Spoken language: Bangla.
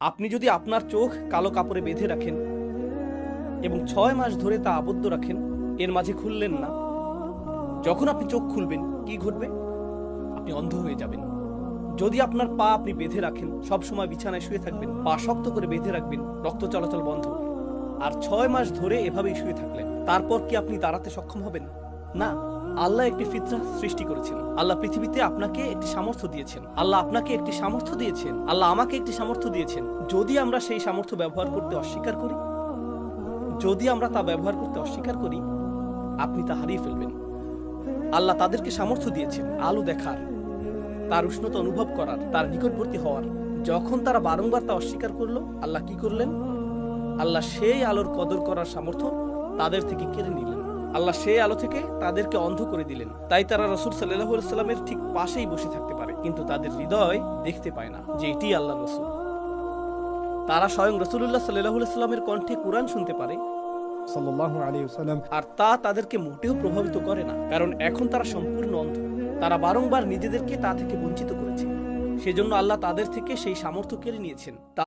আপনি যদি আপনার চোখ কালো কাপড়ে বেঁধে রাখেন এবং 6 মাস ধরে তা আবদ্ধ রাখেন, এর মাঝে খুললেন না, যখন আপনি চোখ খুলবেন কি ঘটবে? আপনি অন্ধ হয়ে যাবেন। যদি আপনার পা আপনি বেঁধে রাখেন, সব সময় বিছানায় শুয়ে থাকবেন, পা শক্ত করে বেঁধে রাখবেন, রক্ত চলাচল বন্ধ, আর 6 মাস ধরে এভাবেই শুয়ে থাকলেন, তারপর কি আপনি দাঁড়াতে সক্ষম হবেন? না। আল্লাহ একটি ফিতরা সৃষ্টি করেছেন। আল্লাহ পৃথিবীতে আপনাকে একটি সামর্থ্য দিয়েছেন। আল্লাহ আপনাকে একটি সামর্থ্য দিয়েছেন। আল্লাহ আমাকে একটি সামর্থ্য দিয়েছেন। যদি আমরা সেই সামর্থ্য ব্যবহার করতে অস্বীকার করি, যদি আমরা তা ব্যবহার করতে অস্বীকার করি, আপনি তা হারিয়ে ফেলবেন। আল্লাহ তাদেরকে সামর্থ্য দিয়েছেন আলো দেখার, তার উষ্ণতা অনুভব করার, তার নিকটবর্তী হওয়ার। যখন তারা বারংবার তা অস্বীকার করলো, আল্লাহ কি করলেন? আল্লাহ সেই আলোর কদর করার সামর্থ্য তাদের থেকে কেড়ে নিলেন। আল্লাহ সেই আলো থেকে তাদেরকে অন্ধ করে দিলেন। তাই তারা রাসূল সাল্লাল্লাহু আলাইহি সাল্লামের ঠিক পাশেই বসে থাকতে পারে, কিন্তু তাদের হৃদয় দেখতে পায় না যে এটি আল্লাহর রাসূল। তারা স্বয়ং রাসূলুল্লাহ সাল্লাল্লাহু আলাইহি সাল্লামের কণ্ঠে কুরআন শুনতে পারে, সাল্লাল্লাহু আলাইহি ওয়াসাল্লাম, আর তা তাদেরকে মোটেও প্রভাবিত করে না, কারণ এখন তারা সম্পূর্ণ অন্ধ। তারা বারংবার নিজেদেরকে তা থেকে বঞ্চিত করেছে। সেজন্য আল্লাহ তাদের থেকে সেই সামর্থ্য কেড়ে নিয়েছেন।